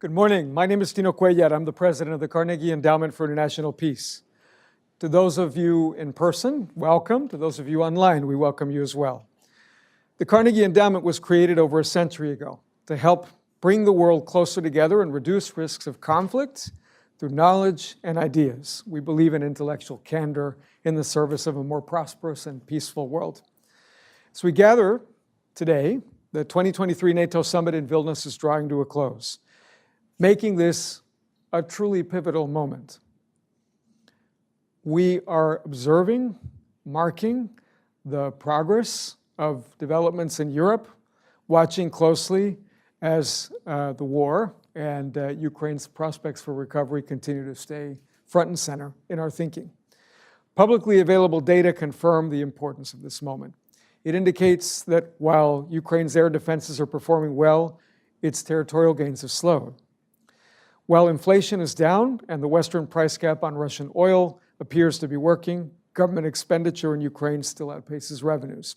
Good morning. My name is Tino Cuellar. I'm the president of the Carnegie Endowment for International Peace. To those of you in person, welcome. To those of you online, we welcome you as well. The Carnegie Endowment was created over a century ago to help bring the world closer together and reduce risks of conflict through knowledge and ideas. We believe in intellectual candor in the service of a more prosperous and peaceful world. As we gather today, the 2023 NATO summit in Vilnius is drawing to a close, making this a truly pivotal moment. We are observing, marking the progress of developments in Europe, watching closely as the war and Ukraine's prospects for recovery continue to stay front and center in our thinking. Publicly available data confirm the importance of this moment. It indicates that while Ukraine's air defenses are performing well, its territorial gains have slowed. While inflation is down and the Western price cap on Russian oil appears to be working, government expenditure in Ukraine still outpaces revenues.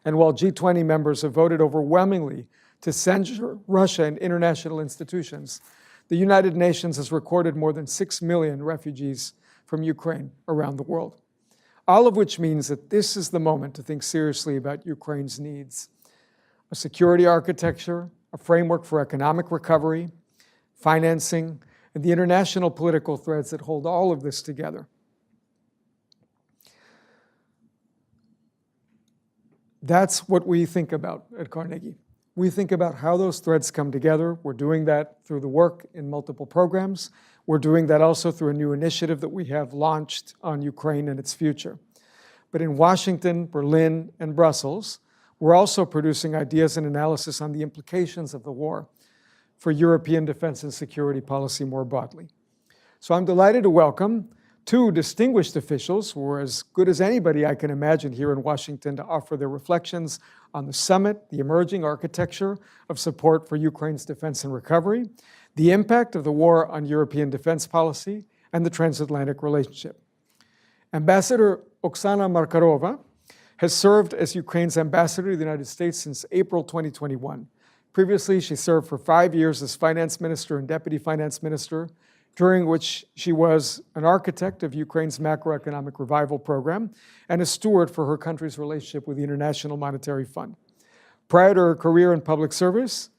And while G20 members have voted overwhelmingly to censure Russia and international institutions, the United Nations has recorded more than 6 million refugees from Ukraine around the world. All of which means that this is the moment to think seriously about Ukraine's needs. A security architecture, a framework for economic recovery, financing, and the international political threads that hold all of this together. That's what we think about at Carnegie. We think about how those threads come together. We're doing that through the work in multiple programs. We're doing that also through a new initiative that we have launched on Ukraine and its future. But in Washington, Berlin, and Brussels, we're also producing ideas and analysis on the implications of the war for European defense and security policy more broadly. So I'm delighted to welcome two distinguished officials who are as good as anybody I can imagine here in Washington to offer their reflections on the summit, the emerging architecture of support for Ukraine's defense and recovery, the impact of the war on European defense policy, and the transatlantic relationship. Ambassador Oksana Markarova has served as Ukraine's ambassador to the United States since April 2021. Previously, she served for 5 years as finance minister and deputy finance minister, during which she was an architect of Ukraine's macroeconomic revival program and a steward for her country's relationship with the International Monetary Fund. Prior to her career in public service,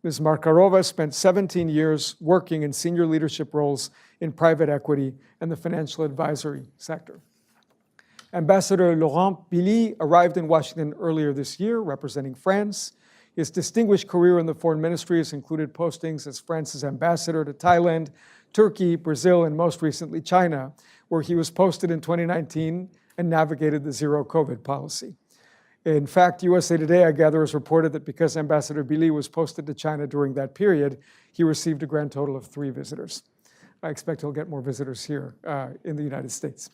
Ms. Markarova spent 17 years working in senior leadership roles in private equity and the financial advisory sector. Ambassador Laurent Bili arrived in Washington earlier this year, representing France. His distinguished career in the foreign ministry has included postings as France's ambassador to Thailand, Turkey, Brazil, and most recently China, where he was posted in 2019 and navigated the zero COVID policy. In fact, USA Today, I gather, has reported that because Ambassador Bili was posted to China during that period, he received a grand total of 3 visitors. I expect he'll get more visitors here in the United States.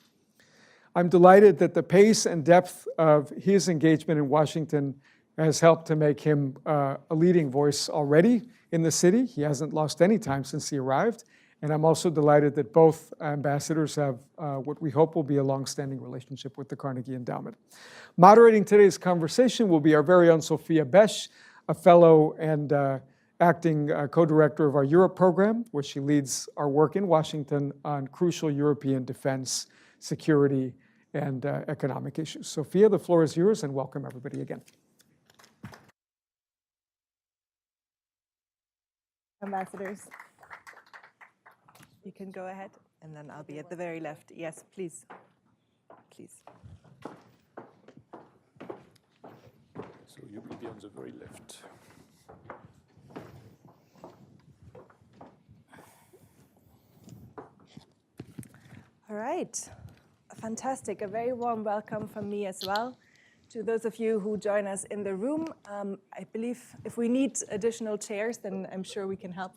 I'm delighted that the pace and depth of his engagement in Washington has helped to make him a leading voice already in the city. He hasn't lost any time since he arrived. And I'm also delighted that both ambassadors have what we hope will be a long-standing relationship with the Carnegie Endowment. Moderating today's conversation will be our very own Sophia Besch, a fellow and acting co-director of our Europe program, where she leads our work in Washington on crucial European defense, security, and economic issues. Sophia, the floor is yours, and welcome everybody again. Ambassadors, you can go ahead, and then I'll be at the very left. Yes, please. Please. So you will be on the very left. All right. Fantastic. A very warm welcome from me as well. To those of you who join us in the room, I believe if we need additional chairs, then I'm sure we can help.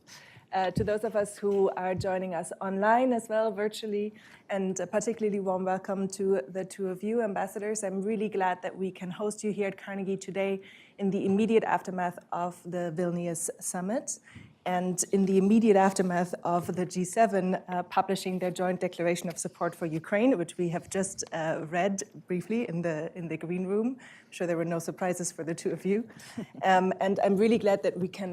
To those of us who are joining us online as well, virtually, and a particularly warm welcome to the two of you, ambassadors. I'm really glad that we can host you here at Carnegie today in the immediate aftermath of the Vilnius summit. and in the immediate aftermath of the G7 publishing their joint declaration of support for Ukraine, which we have just read briefly in the green room. I'm sure there were no surprises for the two of you. And I'm really glad that we can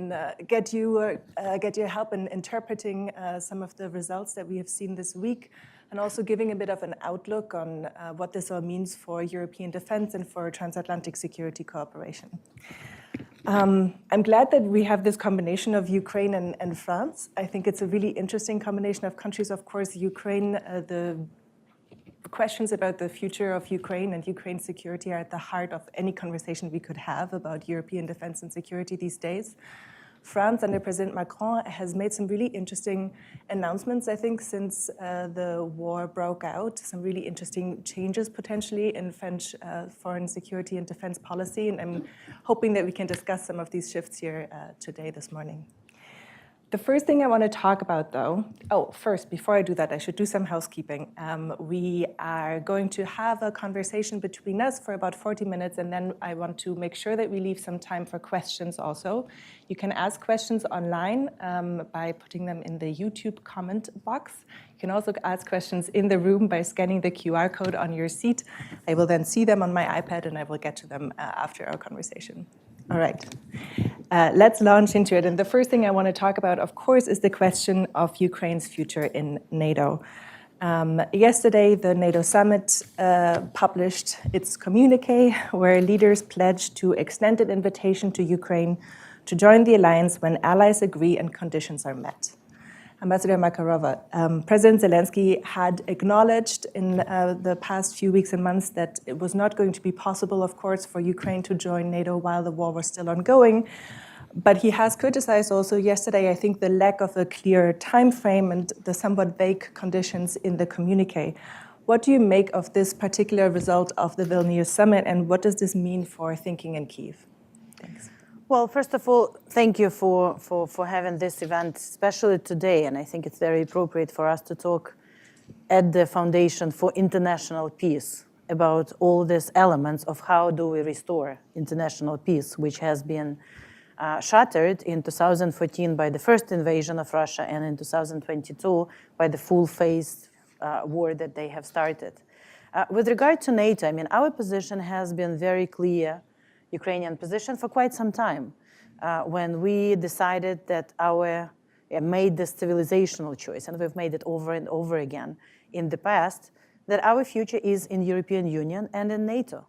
get your help in interpreting some of the results that we have seen this week, and also giving a bit of an outlook on what this all means for European defense and for transatlantic security cooperation. I'm glad that we have this combination of Ukraine and France. I think it's a really interesting combination of countries. Of course, Ukraine, the questions about the future of Ukraine and Ukraine's security are at the heart of any conversation we could have about European defense and security these days. France, under President Macron, has made some really interesting announcements, I think, since the war broke out. Some really interesting changes, potentially, in French foreign security and defense policy. And I'm hoping that we can discuss some of these shifts here today, this morning. The first thing I want to talk about, though, first, before I do that, I should do some housekeeping. We are going to have a conversation between us for about 40 minutes, and then I want to make sure that we leave some time for questions also. You can ask questions online by putting them in the YouTube comment box. You can also ask questions in the room by scanning the QR code on your seat. I will then see them on my iPad, and I will get to them after our conversation. All right, let's launch into it. And the first thing I want to talk about, of course, is the question of Ukraine's future in NATO. Yesterday, the NATO summit published its communique, where leaders pledged to extend an invitation to Ukraine to join the alliance when allies agree and conditions are met. Ambassador Markarova, President Zelensky had acknowledged in the past few weeks and months that it was not going to be possible, of course, for Ukraine to join NATO while the war was still ongoing. But he has criticized also yesterday, I think, the lack of a clear time frame and the somewhat vague conditions in the communique. What do you make of this particular result of the Vilnius summit, and what does this mean for thinking in Kyiv? Thanks. Well, first of all, thank you for having this event, especially today. And I think it's very appropriate for us to talk at the Foundation for International Peace about all these elements of how do we restore international peace, which has been shattered in 2014 by the first invasion of Russia and in 2022 by the full-phased war that they have started. With regard to NATO, I mean, our position has been very clear, Ukrainian position, for quite some time. When we decided that made this civilizational choice, and we've made it over and over again in the past, that our future is in European Union and in NATO.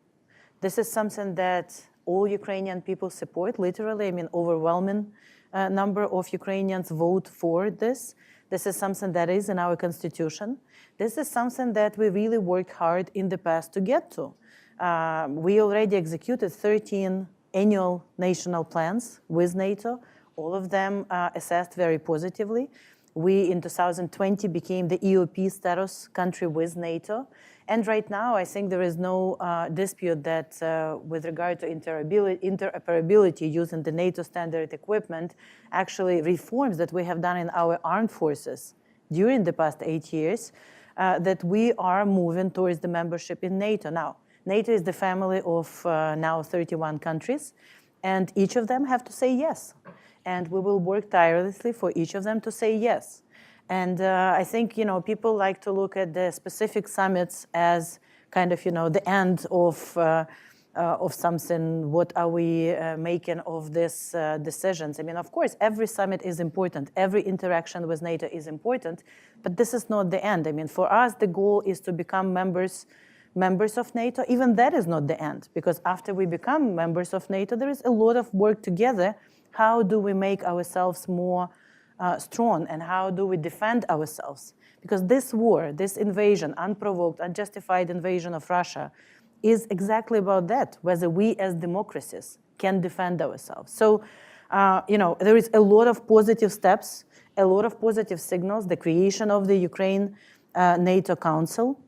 This is something that all Ukrainian people support, literally. I mean, overwhelming number of Ukrainians vote for this. This is something that is in our constitution. This is something that we really worked hard in the past to get to. We already executed 13 annual national plans with NATO, all of them assessed very positively. We, in 2020, became the EOP status country with NATO. And right now, I think there is no dispute that with regard to interoperability using the NATO standard equipment, actually reforms that we have done in our armed forces during the past 8 years, that we are moving towards the membership in NATO. Now, NATO is the family of now 31 countries, and each of them have to say yes. And we will work tirelessly for each of them to say yes. And I think, people like to look at the specific summits as kind of, the end of something. What are we making of these decisions? I mean, of course, every summit is important. Every interaction with NATO is important. But this is not the end. I mean, for us, the goal is to become members of NATO. Even that is not the end, because after we become members of NATO, there is a lot of work together. How do we make ourselves more strong, and how do we defend ourselves? Because this war, this invasion, unprovoked, unjustified invasion of Russia, is exactly about that, whether we as democracies can defend ourselves. So, there is a lot of positive steps, a lot of positive signals, the creation of the Ukraine NATO Council,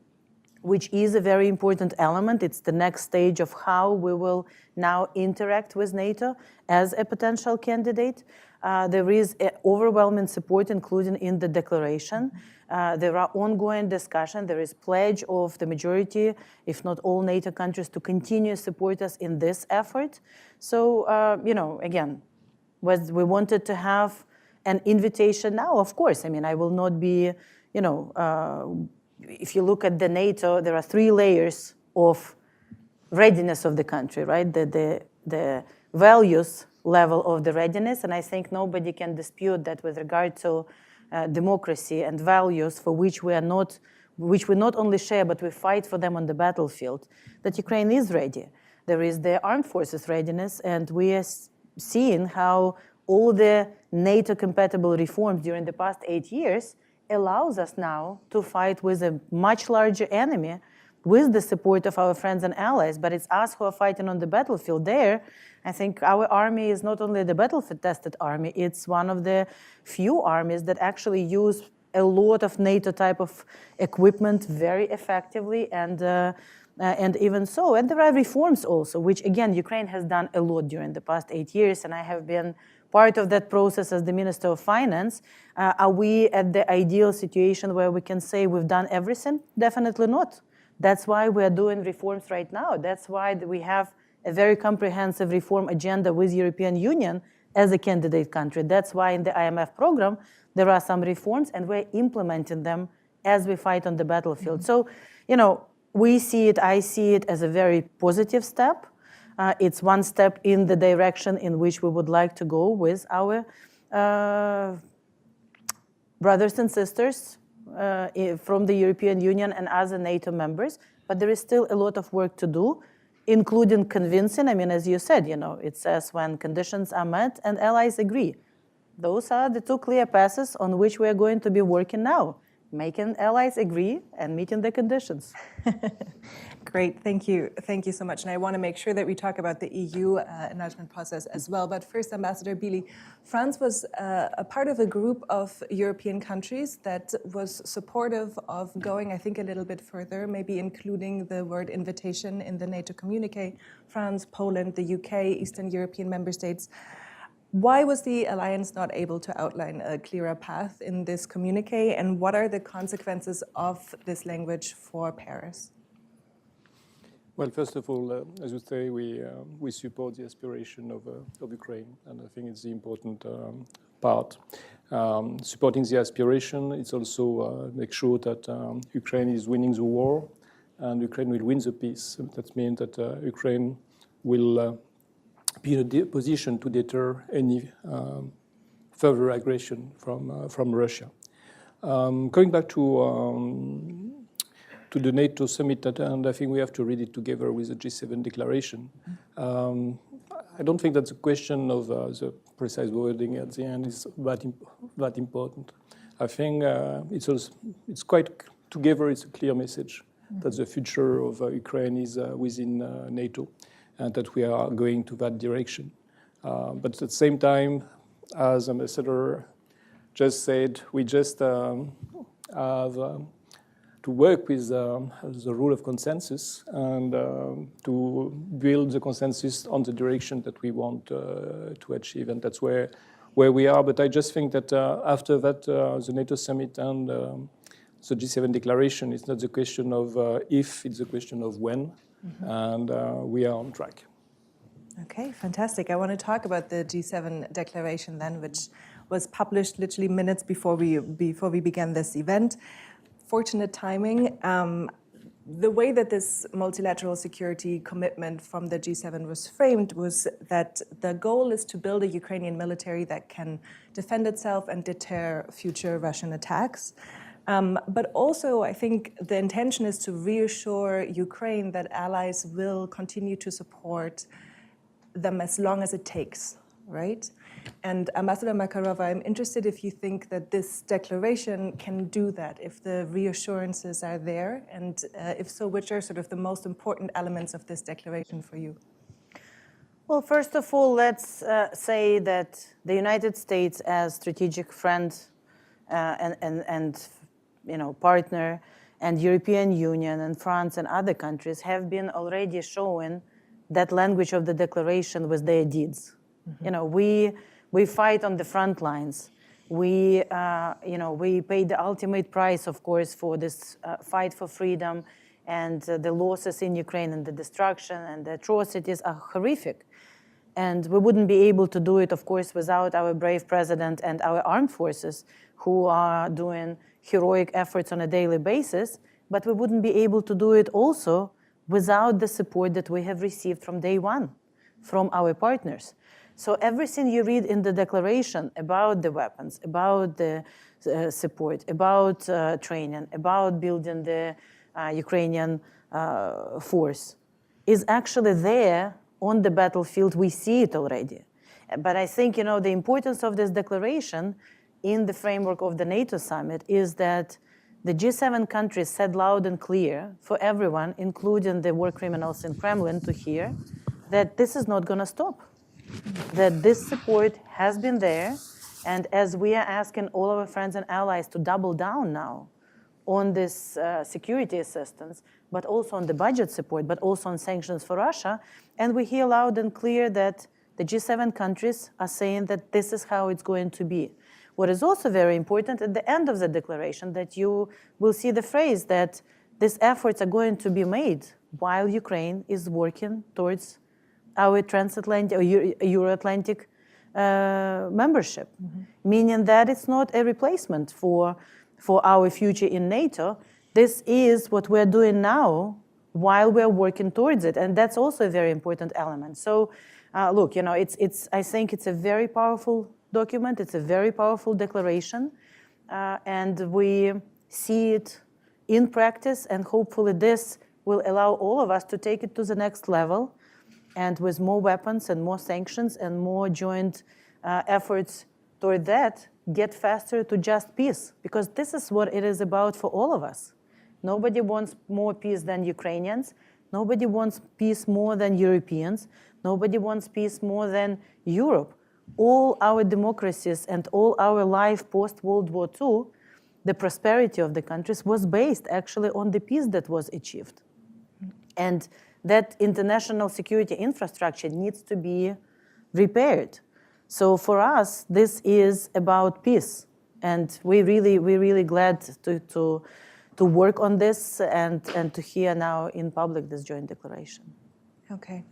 which is a very important element. It's the next stage of how we will now interact with NATO as a potential candidate. There is overwhelming support, including in the declaration. There are ongoing discussions. There is pledge of the majority, if not all NATO countries, to continue to support us in this effort. So, again, we wanted to have an invitation now, of course. I mean, I will not be, if you look at the NATO, there are 3 layers of readiness of the country, right? The values level of the readiness, and I think nobody can dispute that with regard to democracy and values for which we not only share, but we fight for them on the battlefield, that Ukraine is ready. There is the armed forces readiness, and we are seeing how all the NATO-compatible reforms during the past 8 years allows us now to fight with a much larger enemy with the support of our friends and allies, but it's us who are fighting on the battlefield there. I think our army is not only the battlefield-tested army, it's one of the few armies that actually use a lot of NATO type of equipment very effectively, and even so. And there are reforms also, which again, Ukraine has done a lot during the past 8 years, and I have been part of that process as the Minister of Finance. Are we at the ideal situation where we can say we've done everything? Definitely not. That's why we are doing reforms right now. That's why we have a very comprehensive reform agenda with European Union as a candidate country. That's why in the IMF program, there are some reforms, and we're implementing them as we fight on the battlefield. So, we see it, I see it as a very positive step. It's one step in the direction in which we would like to go with our brothers and sisters from the European Union and other NATO members, but there is still a lot of work to do, including convincing. I mean, as you said, it says when conditions are met and allies agree. Those are the 2 clear passes on which we are going to be working now, making allies agree and meeting the conditions. Great, thank you. Thank you so much. And I want to make sure that we talk about the EU enlargement process as well. But first, Ambassador Bili, France was a part of a group of European countries that was supportive of going, I think, a little bit further, maybe including the word invitation in the NATO communique. France, Poland, the UK, Eastern European member states. Why was the alliance not able to outline a clearer path in this communique, and what are the consequences of this language for Paris? Well, first of all, as you say, we support the aspiration of Ukraine, and I think it's the important part. Supporting the aspiration, it's also make sure that Ukraine is winning the war, and Ukraine will win the peace. That means that Ukraine will be in a position to deter any further aggression from Russia. Going back to the NATO summit, and I think we have to read it together with the G7 declaration. I don't think that the question of the precise wording at the end is that important. I think it's quite together. It's a clear message that the future of Ukraine is within NATO, and that we are going to that direction. But at the same time, as Ambassador just said, we just have to work with the rule of consensus and to build the consensus on the direction that we want to achieve. And that's where we are. But I just think that after that, the NATO summit and the G7 declaration, it's not the question of if, it's a question of when. And we are on track. Okay, fantastic. I want to talk about the G7 declaration then, which was published literally minutes before we began this event. Fortunate timing. The way that this multilateral security commitment from the G7 was framed was that the goal is to build a Ukrainian military that can defend itself and deter future Russian attacks. But also, I think the intention is to reassure Ukraine that allies will continue to support them as long as it takes, right? And Ambassador Markarova, I'm interested if you think that this declaration can do that, if the reassurances are there, and if so, which are sort of the most important elements of this declaration for you? Well, first of all, let's say that the United States as strategic friend and partner, and European Union and France and other countries have been already showing that language of the declaration with their deeds. We fight on the front lines. We pay the ultimate price, of course, for this fight for freedom, and the losses in Ukraine and the destruction and the atrocities are horrific. And we wouldn't be able to do it, of course, without our brave president and our armed forces who are doing heroic efforts on a daily basis. But we wouldn't be able to do it also without the support that we have received from day one from our partners. So everything you read in the declaration about the weapons, about the support, about training, about building the Ukrainian force is actually there on the battlefield. We see it already. But I think, the importance of this declaration in the framework of the NATO summit is that the G7 countries said loud and clear for everyone, including the war criminals in Kremlin, to hear that this is not going to stop, that this support has been there. And as we are asking all our friends and allies to double down now on this security assistance, but also on the budget support, but also on sanctions for Russia, and we hear loud and clear that the G7 countries are saying that this is how it's going to be. What is also very important at the end of the declaration, that you will see the phrase that these efforts are going to be made while Ukraine is working towards our transatlantic or Euro-Atlantic membership, meaning that it's not a replacement for our future in NATO. This is what we're doing now while we're working towards it, and that's also a very important element. So, look, I think it's a very powerful document. It's a very powerful declaration, and we see it in practice, and hopefully this will allow all of us to take it to the next level, and with more weapons and more sanctions and more joint efforts toward that, get faster to just peace, because this is what it is about for all of us. Nobody wants more peace than Ukrainians. Nobody wants peace more than Europeans. Nobody wants peace more than Europe. All our democracies and all our life post-World War II, the prosperity of the countries was based actually on the peace that was achieved. And that international security infrastructure needs to be repaired. So for us, this is about peace. And we're really glad to work on this and to hear now in public this joint declaration. Okay.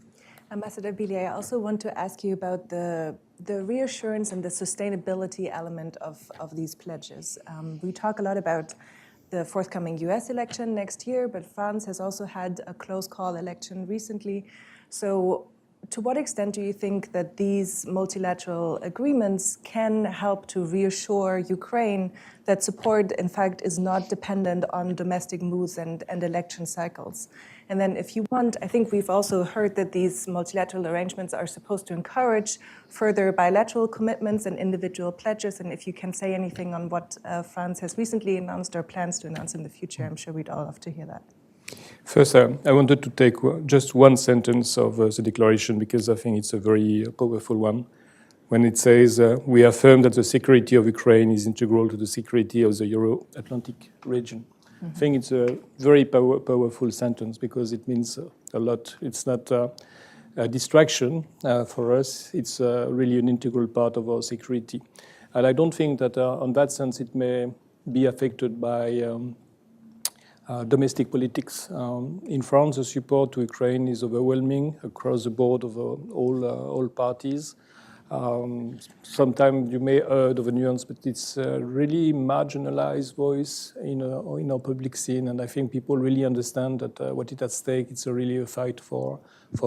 Ambassador Bili, I also want to ask you about the reassurance and the sustainability element of these pledges. We talk a lot about the forthcoming US election next year, but France has also had a close call election recently. So to what extent do you think that these multilateral agreements can help to reassure Ukraine that support, in fact, is not dependent on domestic moods and election cycles? And then if you want, I think we've also heard that these multilateral arrangements are supposed to encourage further bilateral commitments and individual pledges. And if you can say anything on what France has recently announced or plans to announce in the future, I'm sure we'd all love to hear that. First, I wanted to take just one sentence of the declaration because I think it's a very powerful one. When it says, we affirm that the security of Ukraine is integral to the security of the Euro-Atlantic region. I think it's a very powerful sentence because it means a lot. It's not a distraction for us. It's really an integral part of our security. And I don't think that on that sense it may be affected by domestic politics. In France, the support to Ukraine is overwhelming across the board of all parties. Sometimes you may heard of a nuance, but it's a really marginalized voice in our public scene, and I think people really understand that what is at stake. It's really a fight for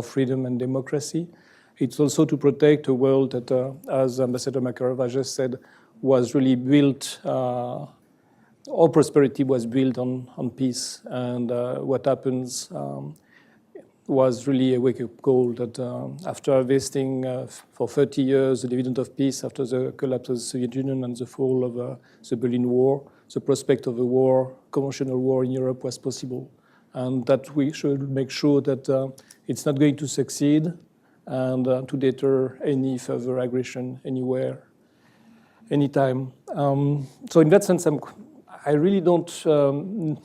freedom and democracy. It's also to protect a world that, as Ambassador Markarova just said, was really built. All prosperity was built on peace, and what happens was really a wake-up call that after investing for 30 years the dividend of peace after the collapse of the Soviet Union and the fall of the Berlin Wall, the prospect of a war, conventional war in Europe was possible, and that we should make sure that it's not going to succeed and to deter any further aggression anywhere, anytime. So in that sense, I really don't.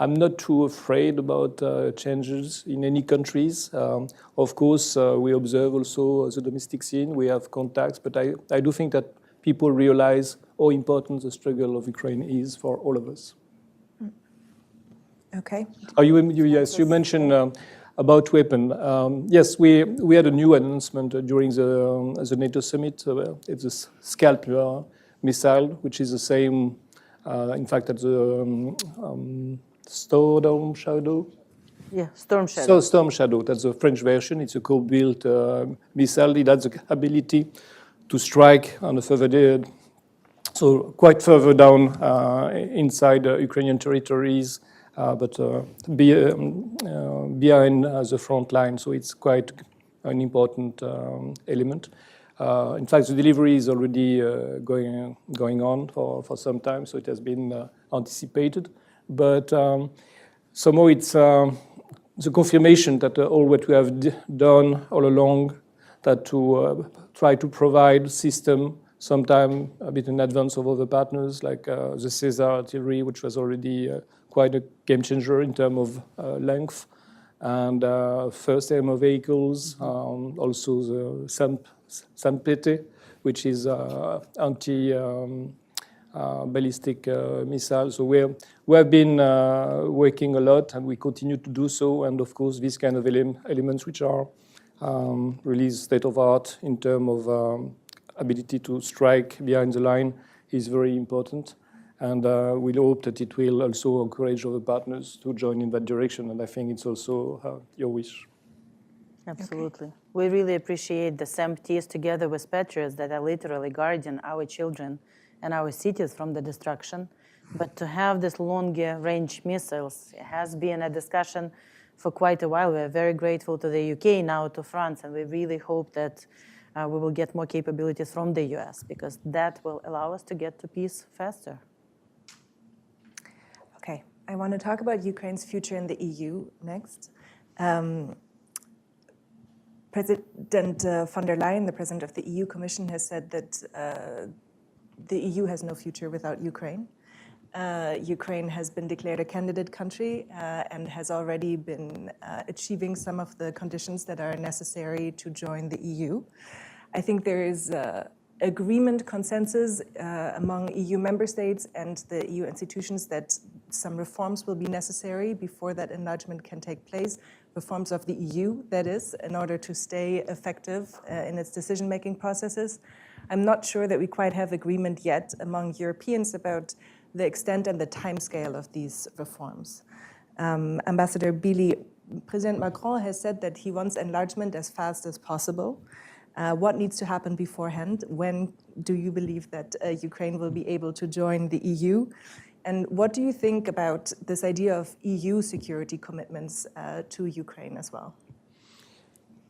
I'm not too afraid about changes in any countries. Of course, we observe also the domestic scene. We have contacts, but I do think that people realize how important the struggle of Ukraine is for all of us. Okay. Yes, you mentioned About weapon, yes, we had a new announcement during the NATO summit. It's a Scalp missile, which is the same, in fact, as the Storm Shadow. Yeah, Storm Shadow. So Storm Shadow, that's the French version. It's a co-built missile. It has the ability to strike on the further, so quite further down inside Ukrainian territories, but behind the front line. So it's quite an important element. In fact, the delivery is already going on for some time, so it has been anticipated. But somehow it's the confirmation that all what we have done all along, that to try to provide system sometime a bit in advance of other partners, like the Caesar artillery, which was already quite a game changer in terms of length, and first ammo vehicles, also the Sanpete, which is anti-ballistic missile. So we have been working a lot, and we continue to do so. And of course, these kind of elements, which are really state of art in terms of ability to strike behind the line, is very important. And we hope that it will also encourage other partners to join in that direction. And I think it's also your wish. Absolutely. Okay. We really appreciate the SAMPTs together with Patriots that are literally guarding our children and our cities from the destruction. But to have this longer range missiles has been a discussion for quite a while. We're very grateful to the UK, now to France, and we really hope that we will get more capabilities from the US, because that will allow us to get to peace faster. Okay, I want to talk about Ukraine's future in the EU next. President von der Leyen, the president of the EU Commission, has said that the EU has no future without Ukraine. Ukraine has been declared a candidate country and has already been achieving some of the conditions that are necessary to join the EU. I think there is agreement, consensus among EU member states and the EU institutions that some reforms will be necessary before that enlargement can take place. Reforms of the EU, that is, in order to stay effective in its decision-making processes. I'm not sure that we quite have agreement yet among Europeans about the extent and the timescale of these reforms. Ambassador Bili, President Macron has said that he wants enlargement as fast as possible. What needs to happen beforehand? When do you believe that Ukraine will be able to join the EU? And what do you think about this idea of EU security commitments to Ukraine as well?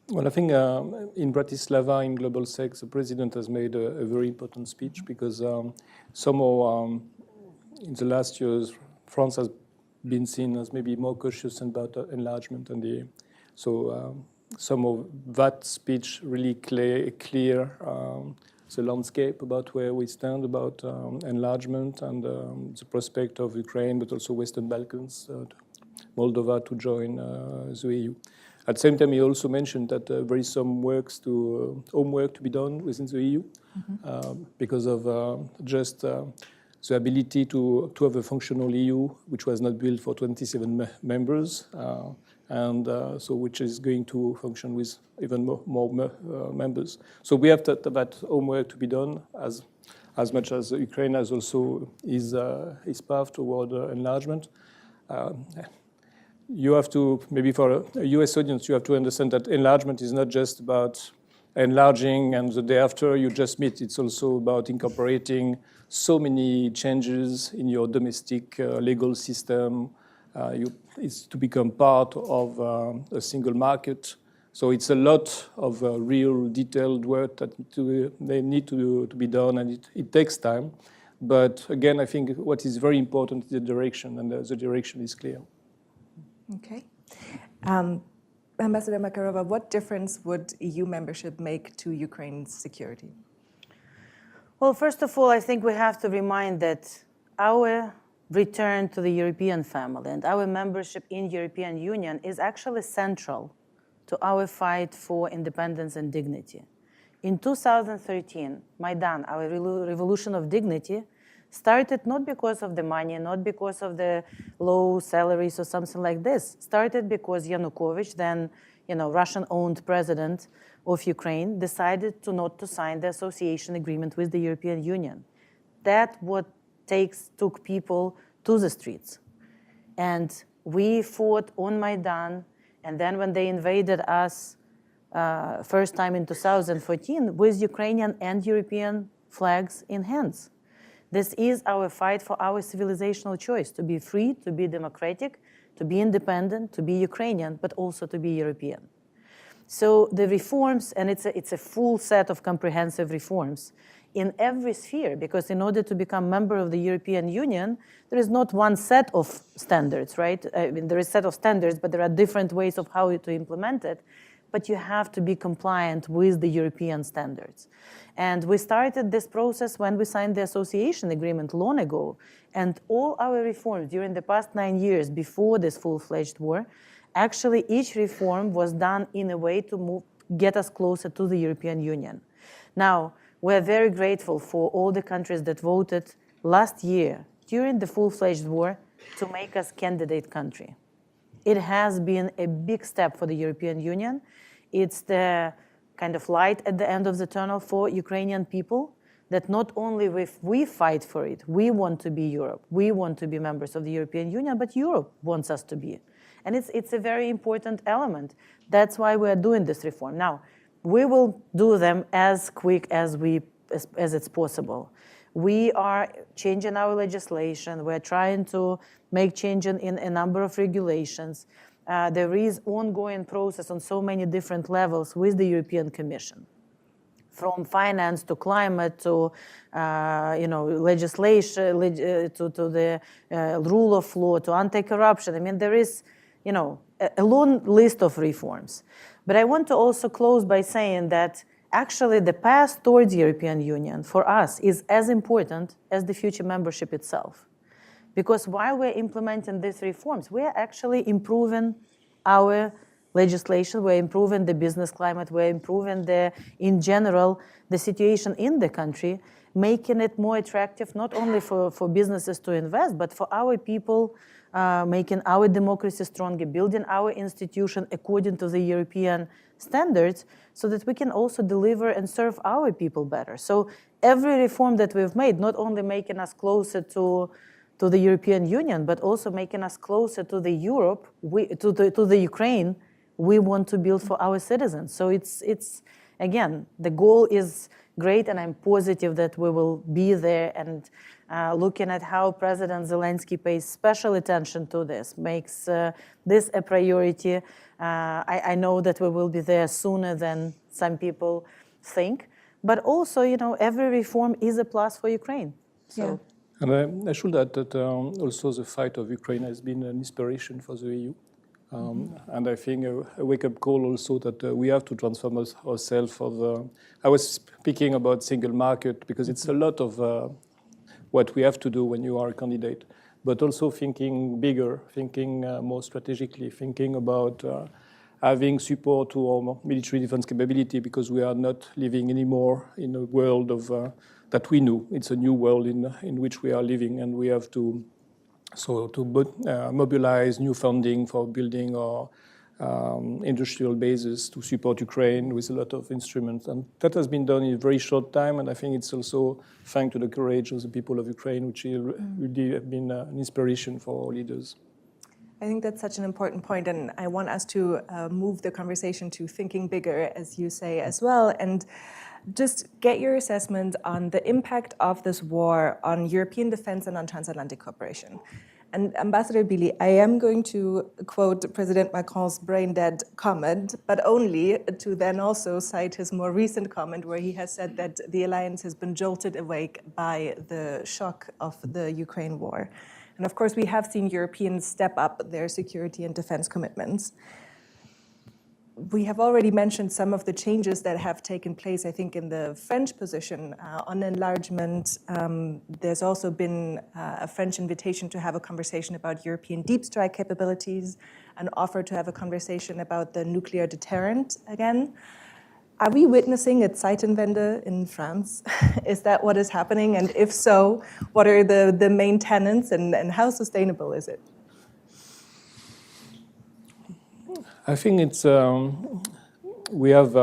Well, I think in Bratislava, in Global Sex, the president has made a very important speech, because somehow in the last years, France has been seen as maybe more cautious about enlargement. And some of that speech really clear the landscape about where we stand about enlargement and the prospect of Ukraine, but also Western Balkans, Moldova to join the EU. At the same time, he also mentioned that there is some homework to be done within the EU, because of just the ability to have a functional EU, which was not built for 27 members, and so which is going to function with even more members. So we have that homework to be done, as much as Ukraine has also his path toward enlargement. You have to, maybe for a US audience, you have to understand that enlargement is not just about enlarging and the day after you just meet. It's also about incorporating so many changes in your domestic legal system. It's to become part of a single market. So it's a lot of real detailed work that they need to be done, and it takes time. But again, I think what is very important is the direction, and the direction is clear. Okay. Ambassador Markarova, what difference would EU membership make to Ukraine's security? Well, first of all, I think we have to remind that our return to the European family and our membership in European Union is actually central to our fight for independence and dignity. In 2013, Maidan, our revolution of dignity, started not because of the money, not because of the low salaries or something like this. Started because Yanukovych, then Russian-owned president of Ukraine, decided not to sign the association agreement with the European Union. That what took people to the streets. And we fought on Maidan, and then when they invaded us first time in 2014 with Ukrainian and European flags in hands. This is our fight for our civilizational choice, to be free, to be democratic, to be independent, to be Ukrainian, but also to be European. So the reforms, and it's a full set of comprehensive reforms in every sphere, because in order to become member of the European Union, there is not one set of standards, right? I mean, there is a set of standards, but there are different ways of how to implement it. But you have to be compliant with the European standards. And we started this process when we signed the association agreement long ago. And all our reforms during the past 9 years before this full-fledged war, actually each reform was done in a way to get us closer to the European Union. Now, we're very grateful for all the countries that voted last year during the full-fledged war to make us candidate country. It has been a big step for the European Union. It's the kind of light at the end of the tunnel for Ukrainian people, that not only if we fight for it, we want to be Europe, we want to be members of the European Union, but Europe wants us to be. And it's a very important element. That's why we are doing this reform. Now, we will do them as quick as it's possible. We are changing our legislation. We're trying to make changes in a number of regulations. There is ongoing process on so many different levels with the European Commission, from finance to climate to legislation, to the rule of law, to anti-corruption. I mean, there is a long list of reforms. But I want to also close by saying that actually the path towards the European Union for us is as important as the future membership itself. Because while we're implementing these reforms, we're actually improving our legislation, we're improving the business climate, we're improving in general, the situation in the country, making it more attractive not only for businesses to invest, but for our people, making our democracy stronger, building our institution according to the European standards, so that we can also deliver and serve our people better. So every reform that we've made, not only making us closer to the European Union, but also making us closer to the Europe, to the Ukraine we want to build for our citizens. So it's again, the goal is great, and I'm positive that we will be there. And looking at how President Zelensky pays special attention to this, makes this a priority. I know that we will be there sooner than some people think. But also, every reform is a plus for Ukraine. So. Yeah. And I should add that also the fight of Ukraine has been an inspiration for the EU. And I think a wake-up call also that we have to transform ourselves. I was speaking about single market because it's a lot of what we have to do when you are a candidate, but also thinking bigger, thinking more strategically, thinking about having support to our military defense capability, because we are not living anymore in a world of that we knew. It's a new world in which we are living, and we have to mobilize new funding for building our industrial bases to support Ukraine with a lot of instruments. And that has been done in a very short time, and I think it's also thanks to the courage of the people of Ukraine, which really have been an inspiration for our leaders. I think that's such an important point, and I want us to move the conversation to thinking bigger, as you say as well, and just get your assessment on the impact of this war on European defense and on transatlantic cooperation. And Ambassador Bili, I am going to quote President Macron's brain-dead comment, but only to then also cite his more recent comment where he has said that the alliance has been jolted awake by the shock of the Ukraine war. And of course, we have seen Europeans step up their security and defense commitments. We have already mentioned some of the changes that have taken place, I think, in the French position on enlargement. There's also been a French invitation to have a conversation about European deep strike capabilities, an offer to have a conversation about the nuclear deterrent again. Are we witnessing a Zeitenwende in France? Is that what is happening? And if so, what are the main tenets and how sustainable is it? I think it's we have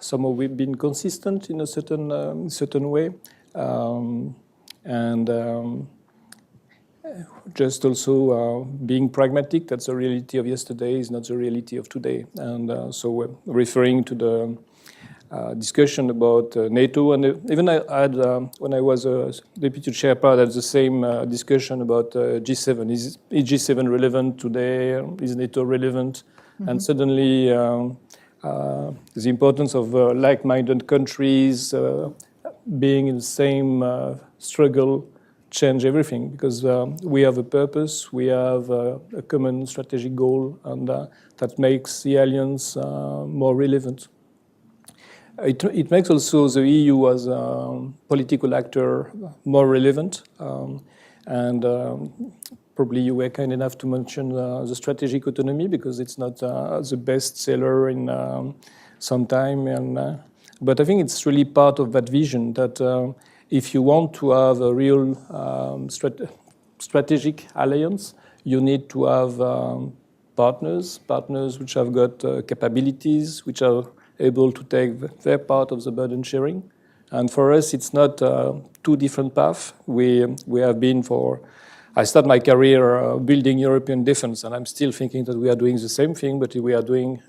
somehow we've been consistent in a certain way, and just also being pragmatic. That's the reality of yesterday is not the reality of today, and so referring to the discussion about NATO, and even I had when I was a deputy chair, I had the same discussion about G7. Is G7 relevant today? Is NATO relevant? Mm-hmm. And suddenly the importance of like-minded countries being in the same struggle change everything, because we have a purpose, we have a common strategic goal, and that makes the alliance more relevant. It makes also the EU as a political actor more relevant, and probably you were kind enough to mention the strategic autonomy, because it's not the best seller in some time, and but I think it's really part of that vision that if you want to have a real strategic alliance, you need to have partners which have got capabilities, which are able to take their part of the burden sharing. And for us, it's not two different paths. We have been I started my career building European defense, and I'm still thinking that we are doing the same thing, but we are doing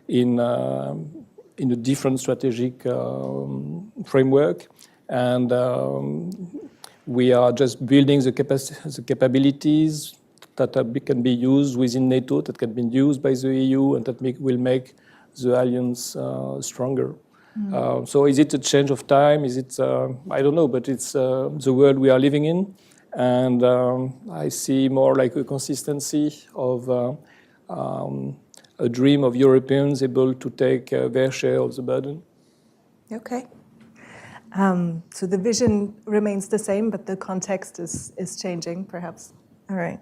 in a different strategic framework. And we are just building the capabilities that can be used within NATO, that can be used by the EU, and that will make the alliance stronger. Mm. So is it a change of time? Is it, I don't know, but it's the world we are living in. And I see more like a consistency of a dream of Europeans able to take their share of the burden. Okay. So the vision remains the same, but the context is changing, perhaps. All right.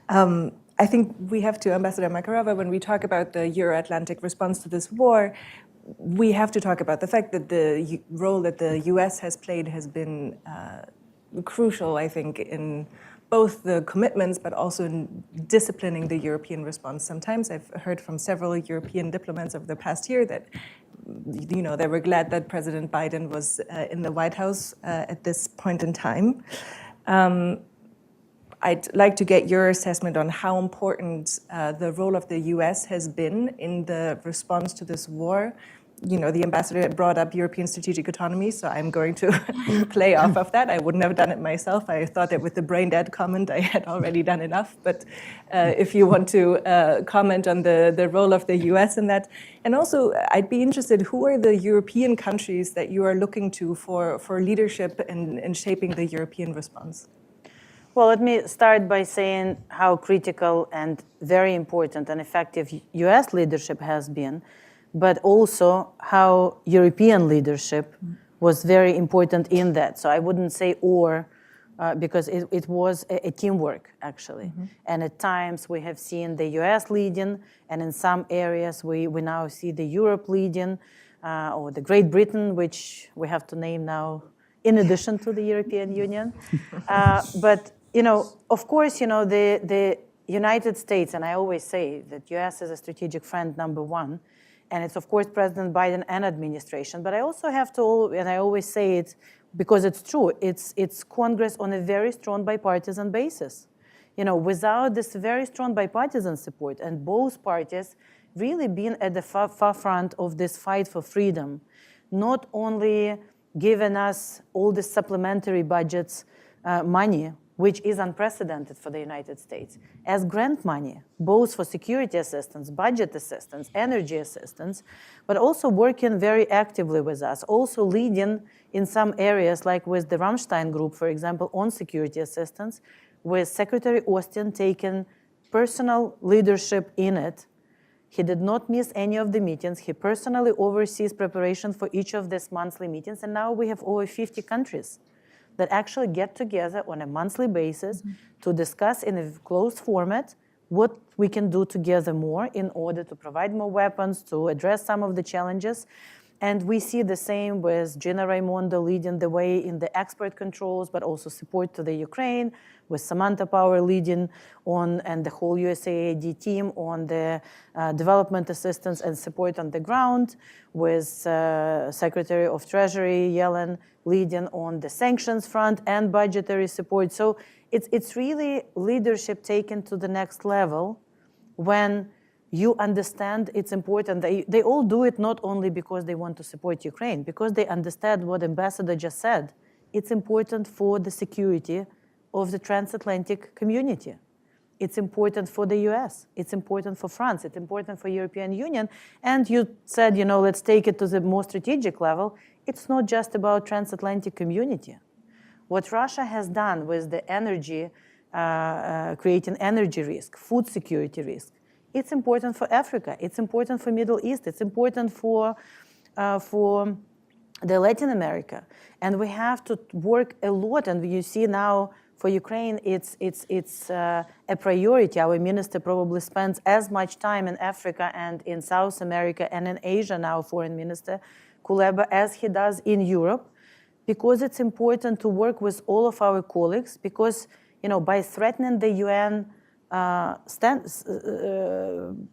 I think we have to, Ambassador Markarova, when we talk about the Euro-Atlantic response to this war, we have to talk about the fact that the role that the US has played has been crucial, I think, in both the commitments, but also in disciplining the European response. Sometimes I've heard from several European diplomats over the past year that, you know, they were glad that President Biden was in the White House at this point in time. I'd like to get your assessment on how important the role of the US has been in the response to this war. You know, the ambassador brought up European strategic autonomy, so I'm going to play off of that. I wouldn't have done it myself. I thought that with the brain dead comment, I had already done enough. But if you want to comment on the role of the US in that. And also, I'd be interested, who are the European countries that you are looking to for leadership in shaping the European response? Well, let me start by saying how critical and very important and effective US leadership has been, but also how European leadership was very important in that. So I wouldn't say because it was a teamwork, actually. Mm-hmm. And at times we have seen the US leading, and in some areas we now see the Europe leading, or the Great Britain, which we have to name now in addition to the European Union. But, you know, of course, you know, the United States, and I always say that US is a strategic friend number one, and it's, of course, President Biden and administration. But I also have to, and I always say it because it's true, it's Congress on a very strong bipartisan basis. You know, without this very strong bipartisan support, and both parties really being at the far front of this fight for freedom, not only giving us all the supplementary budgets, money, which is unprecedented for the United States, as grant money, both for security assistance, budget assistance, energy assistance, but also working very actively with us, also leading in some areas, like with the Rammstein group, for example, on security assistance, with Secretary Austin taking personal leadership in it. He did not miss any of the meetings. He personally oversees preparation for each of these monthly meetings, and now we have over 50 countries that actually get together on a monthly basis to discuss in a closed format what we can do together more in order to provide more weapons, to address some of the challenges. And we see the same with Gina Raimondo leading the way in the export controls, but also support to the Ukraine, with Samantha Power leading on, and the whole USAID team on the development assistance and support on the ground, with Secretary of Treasury Yellen leading on the sanctions front and budgetary support. So it's really leadership taken to the next level when you understand it's important. They all do it not only because they want to support Ukraine, because they understand what Ambassador just said. It's important for the security of the transatlantic community. It's important for the US. It's important for France. It's important for European Union. And you said, let's take it to the more strategic level. It's not just about transatlantic community. What Russia has done with the energy, creating energy risk, food security risk, it's important for Africa. It's important for Middle East. It's important for the Latin America. And we have to work a lot. And you see now for Ukraine, it's a priority. Our minister probably spends as much time in Africa and in South America and in Asia now, Foreign Minister Kuleba, as he does in Europe, because it's important to work with all of our colleagues, because by threatening the UN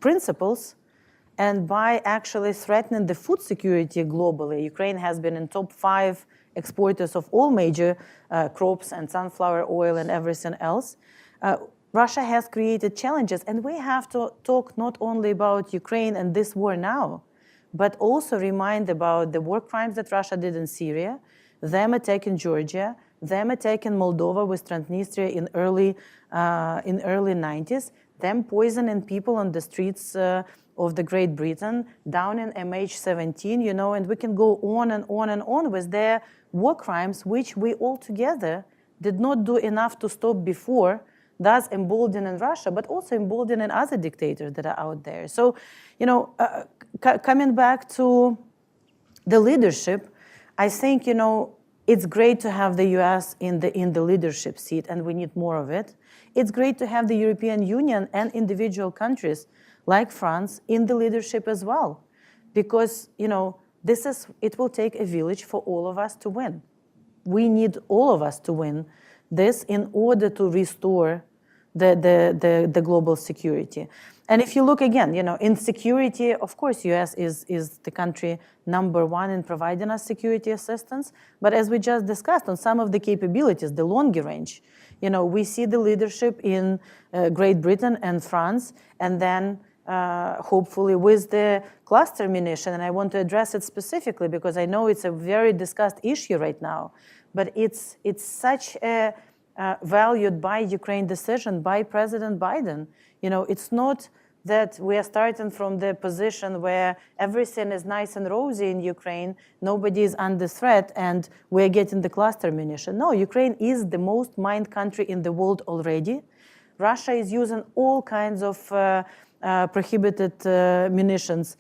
principles and by actually threatening the food security globally, Ukraine has been in top 5 exporters of all major crops and sunflower oil and everything else. Russia has created challenges, and we have to talk not only about Ukraine and this war now, but also remind about the war crimes that Russia did in Syria, them attacking Georgia, them attacking Moldova with Transnistria in early 90s, them poisoning people on the streets of the Great Britain, down in MH17, and we can go on and on and on with their war crimes, which we all together did not do enough to stop before, thus emboldening Russia, but also emboldening other dictators that are out there. So, coming back to the leadership, I think, it's great to have the US in the leadership seat, and we need more of it. It's great to have the European Union and individual countries like France in the leadership as well, because it will take a village for all of us to win. We need all of us to win this in order to restore the global security. And if you look again, in security, of course, US is the country #1 in providing us security assistance. But as we just discussed, on some of the capabilities, the longer range, we see the leadership in Great Britain and France, and then hopefully with the cluster munition. And I want to address it specifically because I know it's a very discussed issue right now. But it's such a valued by Ukraine decision by President Biden. It's not that we are starting from the position where everything is nice and rosy in Ukraine, nobody is under threat, and we're getting the cluster munition. No, Ukraine is the most mined country in the world already. Russia is using all kinds of prohibited munitions,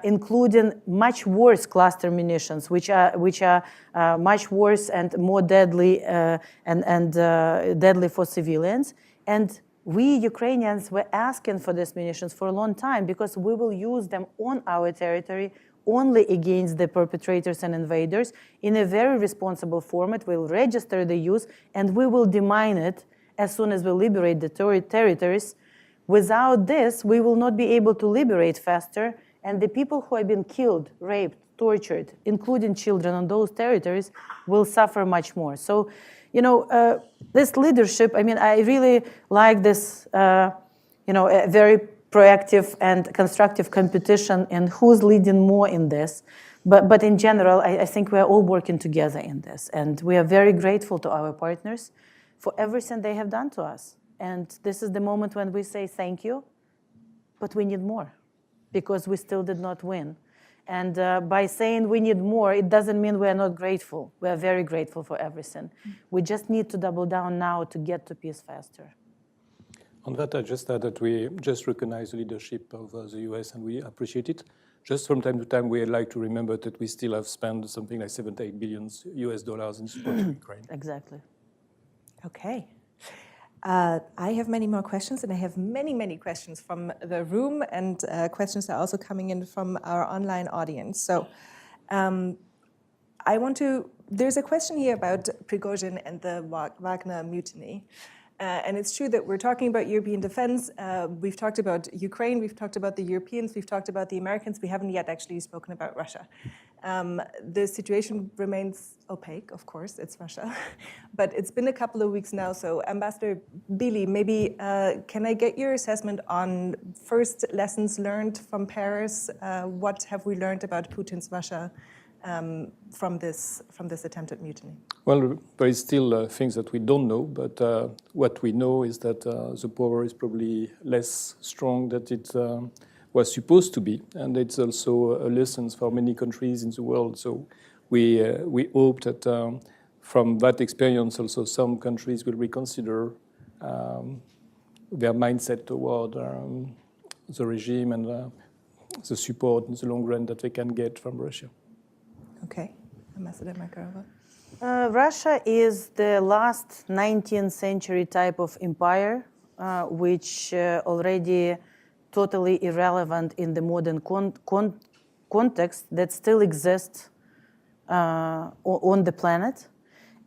including much worse cluster munitions, which are much worse and more deadly and deadly for civilians. And we Ukrainians were asking for these munitions for a long time because we will use them on our territory only against the perpetrators and invaders in a very responsible format. We'll register the use and we will demine it as soon as we liberate the territories. Without this, we will not be able to liberate faster, and the people who have been killed, raped, tortured, including children on those territories, will suffer much more. So, this leadership, I really like this, a very proactive and constructive competition and who's leading more in this. But in general, I think we are all working together in this. And we are very grateful to our partners for everything they have done to us. And this is the moment when we say thank you, but we need more because we still did not win. And by saying we need more, it doesn't mean we are not grateful. We are very grateful for everything. We just need to double down now to get to peace faster. On that, I just add that we just recognize the leadership of the US and we appreciate it. Just from time to time, we like to remember that we still have spent something like $78 billion in support of Ukraine. Exactly. Okay. I have many more questions, and I have many, many questions from the room, and questions are also coming in from our online audience. So there's a question here about Prigozhin and the Wagner mutiny. And it's true that we're talking about European defense. We've talked about Ukraine, we've talked about the Europeans, we've talked about the Americans. We haven't yet actually spoken about Russia. The situation remains opaque, of course, it's Russia. But it's been a couple of weeks now. So Ambassador Bili, maybe can I get your assessment on first lessons learned from Paris? What have we learned about Putin's Russia from this attempted mutiny? Well, there is still things that we don't know, but what we know is that the power is probably less strong than it was supposed to be, and it's also a lesson for many countries in the world. So we hope that from that experience, also some countries will reconsider their mindset toward the regime and the support in the long run that they can get from Russia. Okay, Ambassador Markarova. Russia is the last 19th century type of empire, which already totally irrelevant in the modern context that still exists on the planet.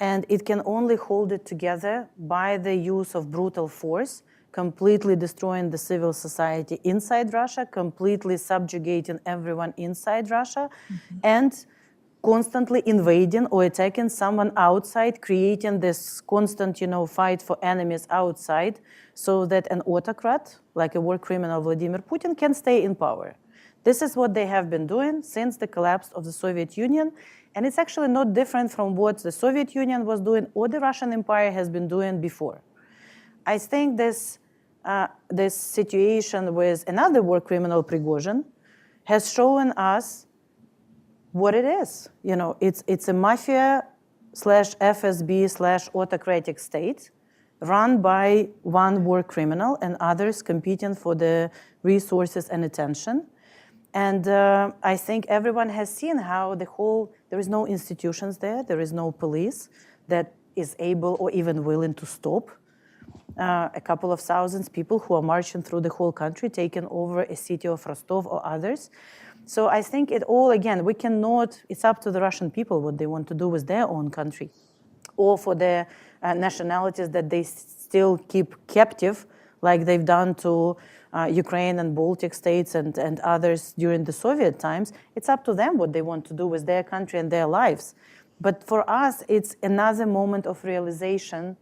And it can only hold it together by the use of brutal force, completely destroying the civil society inside Russia, completely subjugating everyone inside Russia, and constantly invading or attacking someone outside, creating this constant, fight for enemies outside, so that an autocrat, like a war criminal Vladimir Putin, can stay in power. This is what they have been doing since the collapse of the Soviet Union, and it's actually not different from what the Soviet Union was doing or the Russian Empire has been doing before. I think this situation with another war criminal, Prigozhin, has shown us what it is. It's a mafia /FSB /autocratic state run by one war criminal and others competing for the resources and attention. And I think everyone has seen how there is no institutions there is no police that is able or even willing to stop a couple of thousands people who are marching through the whole country, taking over a city of Rostov or others. So I think we cannot, it's up to the Russian people what they want to do with their own country, or for the nationalities that they still keep captive, like they've done to Ukraine and Baltic states and others during the Soviet times. It's up to them what they want to do with their country and their lives. But for us, it's another moment of realization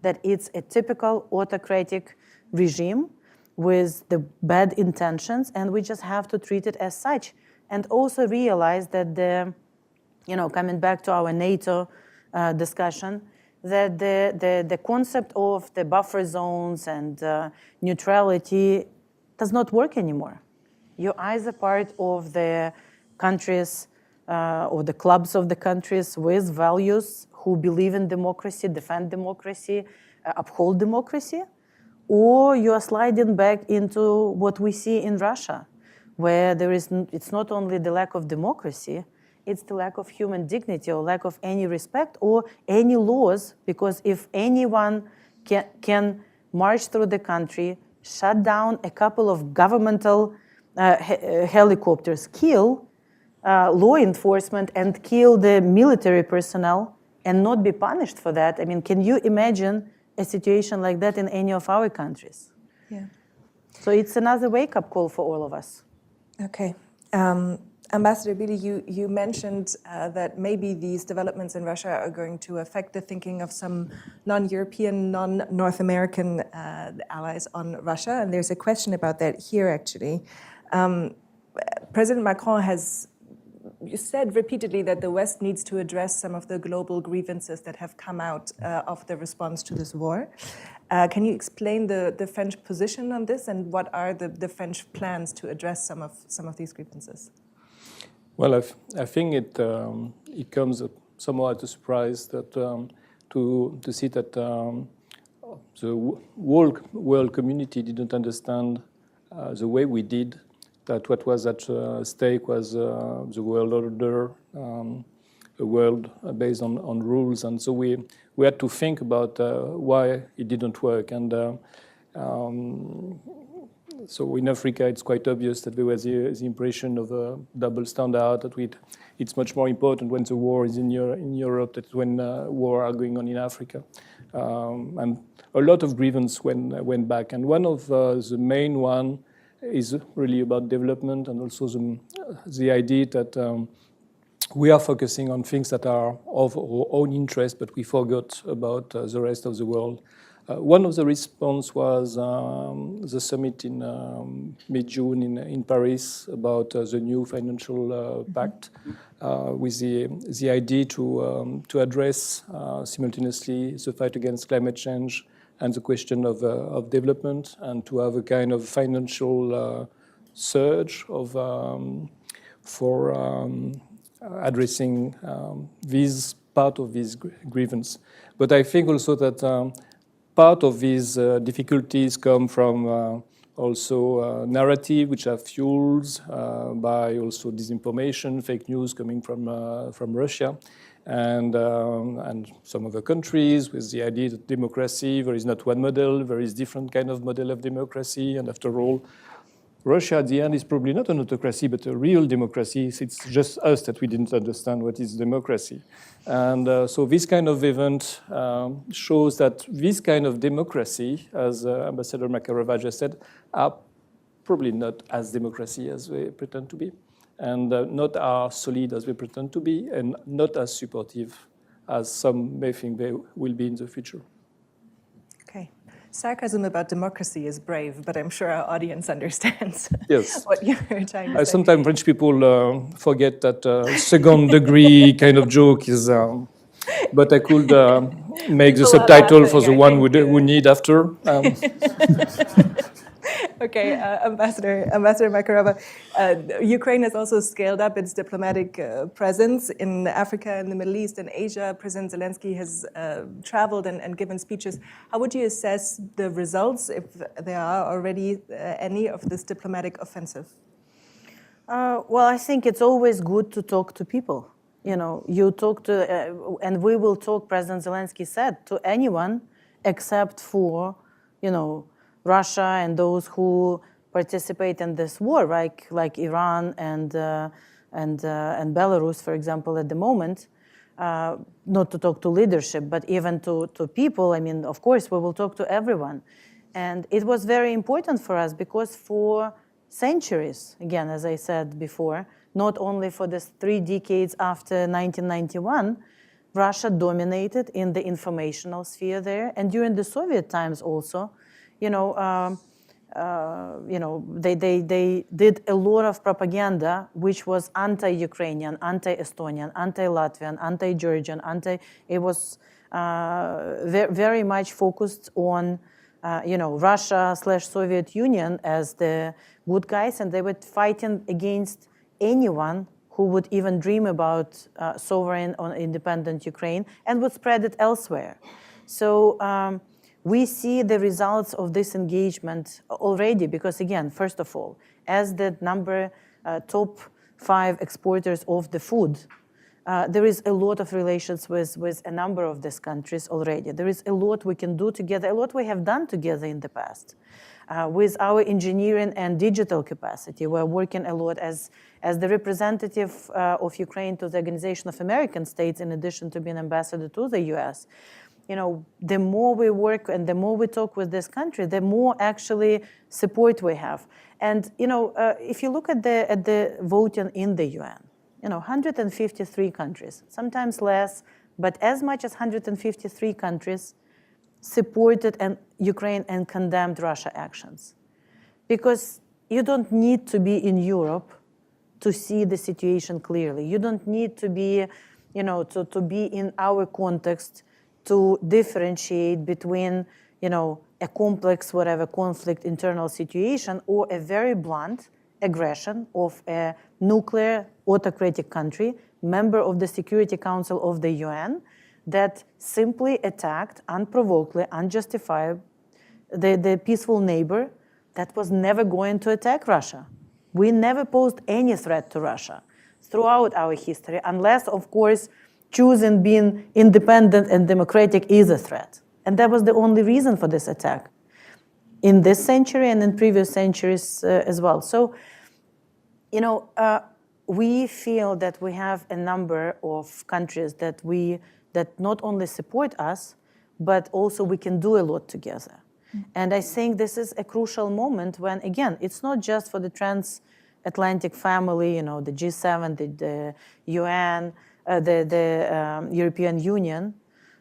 that it's a typical autocratic regime with the bad intentions, and we just have to treat it as such. And also realize that coming back to our NATO discussion, that the concept of the buffer zones and neutrality does not work anymore. You're either part of the countries or the clubs of the countries with values who believe in democracy, defend democracy, uphold democracy, or you are sliding back into what we see in Russia, where it's not only the lack of democracy, it's the lack of human dignity or lack of any respect or any laws, because if anyone can march through the country, shut down a couple of governmental helicopters, kill law enforcement and kill the military personnel and not be punished for that, I mean, can you imagine a situation like that in any of our countries? Yeah. So it's another wake-up call for all of us. Okay. Ambassador Bili, you mentioned that maybe these developments in Russia are going to affect the thinking of some non-European, non-North American allies on Russia, and there's a question about that here, actually. President Macron has said repeatedly that the West needs to address some of the global grievances that have come out of the response to this war. Can you explain the French position on this, and what are the French plans to address some of these grievances? Well, I think it comes somewhat as a surprise that to see that the world community didn't understand the way we did, that what was at stake was the world order, a world based on rules. And so we had to think about why it didn't work. And so in Africa, it's quite obvious that there was the impression of a double standard, that it's much more important when the war is in Europe than when war are going on in Africa. And a lot of grievance went back. And one of the main one is really about development, and also the idea that we are focusing on things that are of our own interest, but we forgot about the rest of the world. One of the response was the summit in mid-June in Paris about the new financial pact, with the idea to address simultaneously the fight against climate change and the question of development, and to have a kind of financial surge for addressing this part of this grievance. But I think also that part of these difficulties come from also narrative, which are fueled by also disinformation, fake news coming from Russia, and some other countries, with the idea that democracy, there is not one model, there is different kind of model of democracy, and after all, Russia at the end is probably not an autocracy, but a real democracy. It's just us that we didn't understand what is democracy. And so this kind of event shows that this kind of democracy, as Ambassador Markarova just said, are probably not as democracy as they pretend to be, and not as solid as they pretend to be, and not as supportive as some may think they will be in the future. Okay. Sarcasm about democracy is brave, but I'm sure our audience understands Yes. what you're trying to say. Sometimes French people forget that second degree kind of joke is, but I could make the subtitle for the one who need after. Okay, Ambassador Markarova, Ukraine has also scaled up its diplomatic presence in Africa and the Middle East and Asia. President Zelensky has traveled and given speeches. How would you assess the results, if there are already any, of this diplomatic offensive? Well, I think it's always good to talk to people. You know, you talk to, and we will talk, President Zelensky said, to anyone except for, Russia and those who participate in this war, right? Like Iran and Belarus, for example, at the moment. Not to talk to leadership, but even to people. I mean, of course, we will talk to everyone. And it was very important for us because for centuries, again, as I said before, not only for the 3 decades after 1991, Russia dominated in the informational sphere there. And during the Soviet times also, they did a lot of propaganda which was anti-Ukrainian, anti-Estonian, anti-Latvian, anti-Georgian, it was very much focused on, Russia/Soviet Union as the good guys, and they were fighting against anyone who would even dream about sovereign or independent Ukraine, and would spread it elsewhere. So we see the results of this engagement already, because again, first of all, as the top 5 exporters of the food, there is a lot of relations with a number of these countries already. There is a lot we can do together, a lot we have done together in the past. With our engineering and digital capacity, we're working a lot as the representative of Ukraine to the Organization of American States, in addition to being ambassador to the US. The more we work and the more we talk with this country, the more actually support we have. And if you look at the voting in the UN, 153 countries, sometimes less, but as much as 153 countries supported Ukraine and condemned Russia actions. Because you don't need to be in Europe to see the situation clearly. You don't need to be, to be in our context to differentiate between, a complex, conflict, internal situation, or a very blunt aggression of a nuclear autocratic country, member of the Security Council of the UN, that simply attacked unprovokedly, unjustified the peaceful neighbor that was never going to attack Russia. We never posed any threat to Russia. throughout our history, unless, of course, choosing being independent and democratic is a threat. And that was the only reason for this attack in this century and in previous centuries as well. So, we feel that we have a number of countries that not only support us, but also we can do a lot together. And I think this is a crucial moment when, again, it's not just for the transatlantic family, the G7, the UN, the European Union,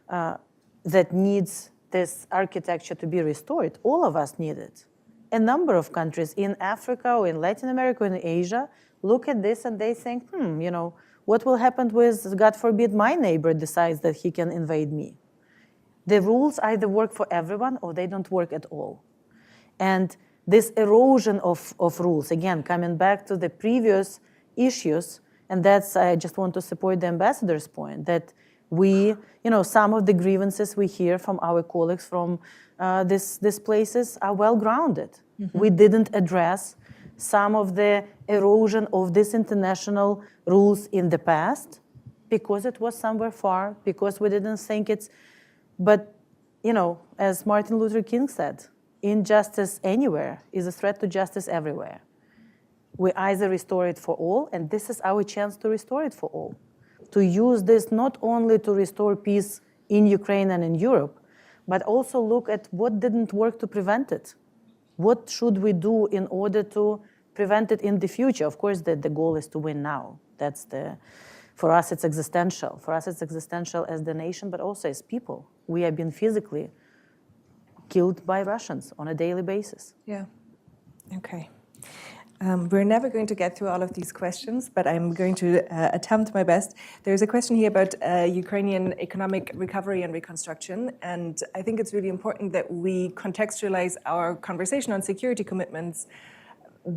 that needs this architecture to be restored. All of us need it. A number of countries in Africa or in Latin America or in Asia look at this and they think, what will happen with, God forbid, my neighbor decides that he can invade me? The rules either work for everyone or they don't work at all. And this erosion of rules, again, coming back to the previous issues, and I just want to support the ambassador's point, that some of the grievances we hear from our colleagues from these places are well-grounded. Mm-hmm. We didn't address some of the erosion of these international rules in the past because it was somewhere far, because we didn't think it's... But, as Martin Luther King said, injustice anywhere is a threat to justice everywhere. We either restore it for all, and this is our chance to restore it for all. To use this not only to restore peace in Ukraine and in Europe, but also look at what didn't work to prevent it. What should we do in order to prevent it in the future? Of course, the goal is to win now. For us, it's existential. For us, it's existential as the nation, but also as people. We have been physically killed by Russians on a daily basis. Yeah. Okay. We're never going to get through all of these questions, but I'm going to attempt my best. There's a question here about Ukrainian economic recovery and reconstruction, and I think it's really important that we contextualize our conversation on security commitments,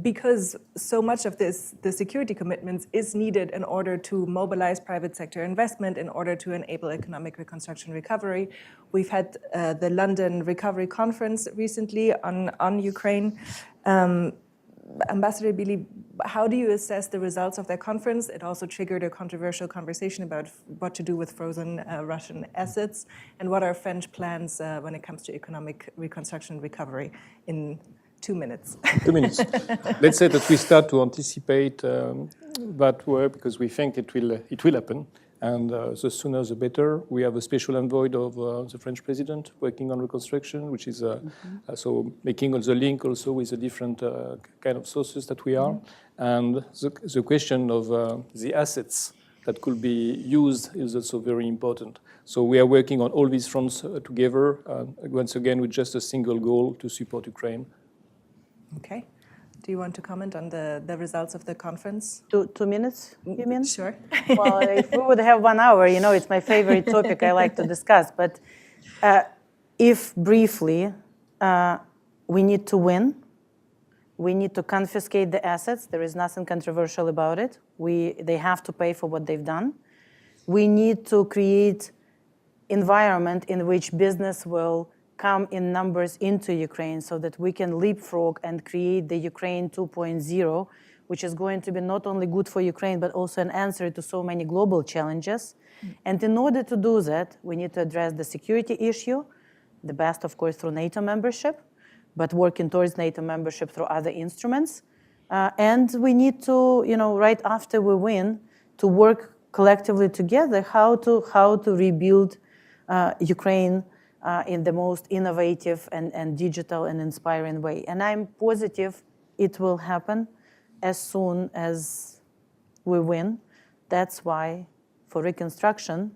because so much of the security commitments is needed in order to mobilize private sector investment, in order to enable economic reconstruction recovery. We've had the London Recovery Conference recently on Ukraine. Ambassador Bili, how do you assess the results of that conference? It also triggered a controversial conversation about what to do with frozen Russian assets, and what are French plans when it comes to economic reconstruction recovery in 2 minutes. 2 minutes. Let's say that we start to anticipate that work because we think it will happen. And the sooner the better. We have a special envoy of the French president working on reconstruction, which is so making all the link also with the different kind of sources that we are. Mm-hmm. And the question of the assets that could be used is also very important. So we are working on all these fronts together, once again with just a single goal to support Ukraine. Okay. Do you want to comment on the results of the conference? 2 minutes, you mean? Sure. Well, if we would have 1 hour, it's my favorite topic I like to discuss. But if briefly, we need to win. We need to confiscate the assets. There is nothing controversial about it. They have to pay for what they've done. We need to create environment in which business will come in numbers into Ukraine so that we can leapfrog and create the Ukraine 2.0, which is going to be not only good for Ukraine, but also an answer to so many global challenges. And in order to do that, we need to address the security issue, the best, of course, through NATO membership, but working towards NATO membership through other instruments. And we need to, right after we win, to work collectively together how to rebuild Ukraine in the most innovative and digital and inspiring way. And I'm positive it will happen as soon as we win. That's why for reconstruction,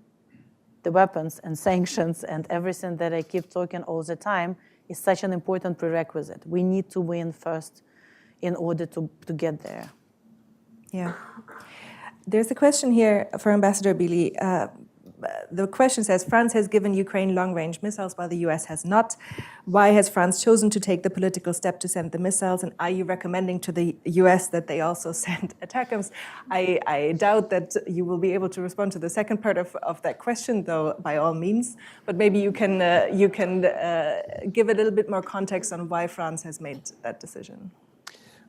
the weapons and sanctions and everything that I keep talking all the time is such an important prerequisite. We need to win first in order to get there. Yeah. There's a question here for Ambassador Bili. The question says, France has given Ukraine long-range missiles while the US has not. Why has France chosen to take the political step to send the missiles? And are you recommending to the US that they also send ATACMS? I doubt that you will be able to respond to the second part of that question, though, by all means. But maybe you can give a little bit more context on why France has made that decision.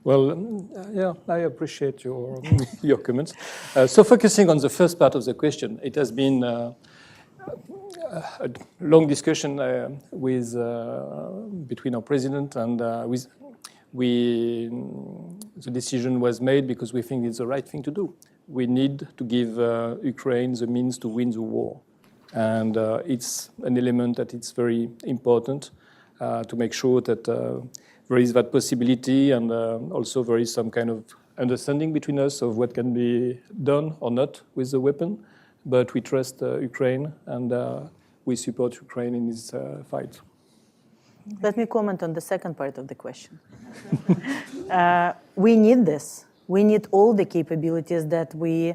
Well, yeah, I appreciate your your comments. So focusing on the first part of the question, it has been a long discussion between our president and the decision was made because we think it's the right thing to do. We need to give Ukraine the means to win the war. And it's an element that it's very important to make sure that there is that possibility, and also there is some kind of understanding between us of what can be done or not with the weapon. But we trust Ukraine, and we support Ukraine in this fight. Let me comment on the second part of the question. We need this. We need all the capabilities that we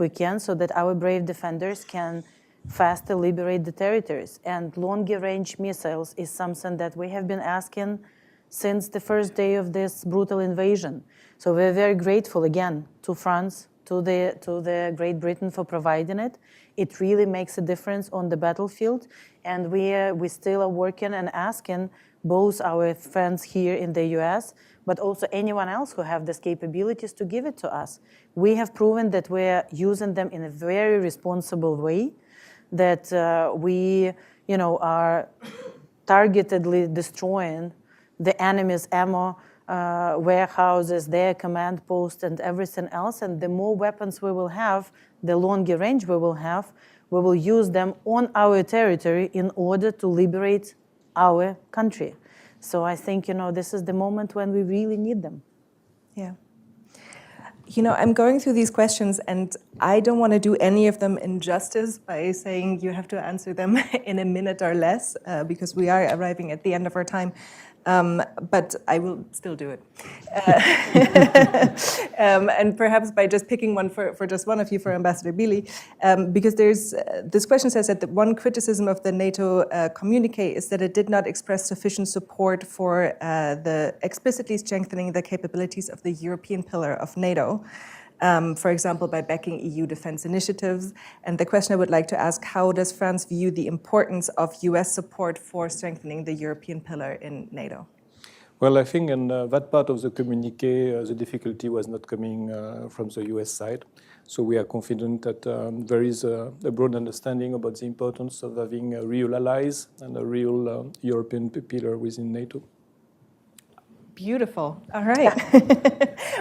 can, so that our brave defenders can faster liberate the territories. And longer range missiles is something that we have been asking since the first day of this brutal invasion. So we're very grateful again to France, to the Great Britain for providing it. It really makes a difference on the battlefield. And we still are working and asking both our friends here in the US, but also anyone else who have these capabilities to give it to us. We have proven that we're using them in a very responsible way, that we are targetedly destroying the enemy's ammo warehouses, their command posts, and everything else. And the more weapons we will have, the longer range we will have, we will use them on our territory in order to liberate our country. So I think, this is the moment when we really need them. Yeah. I'm going through these questions, and I don't want to do any of them injustice by saying you have to answer them in a minute or less, because we are arriving at the end of our time. But I will still do it. And perhaps by just picking one for just one of you, for Ambassador Bili, because this question says that the one criticism of the NATO communique is that it did not express sufficient support for the explicitly strengthening the capabilities of the European pillar of NATO. For example, by backing EU defense initiatives. And the question I would like to ask, how does France view the importance of US support for strengthening the European pillar in NATO? Well, I think in that part of the communique, the difficulty was not coming from the US side. So we are confident that there is a broad understanding about the importance of having real allies and a real European pillar within NATO. Beautiful. All right.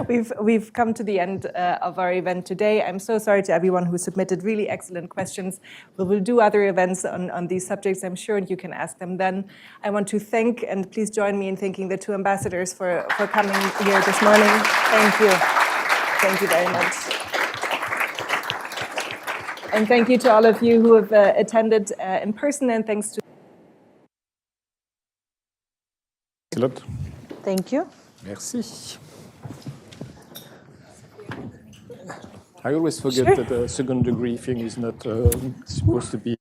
We've come to the end of our event today. I'm so sorry to everyone who submitted really excellent questions. We will do other events on these subjects, I'm sure, and you can ask them then. I want to thank, and please join me in thanking the two ambassadors for coming here this morning. Thank you. Thank you very much. And thank you to all of you who have attended in person, and thanks to Thank you. Merci. I always forget that the second degree thing is not supposed to be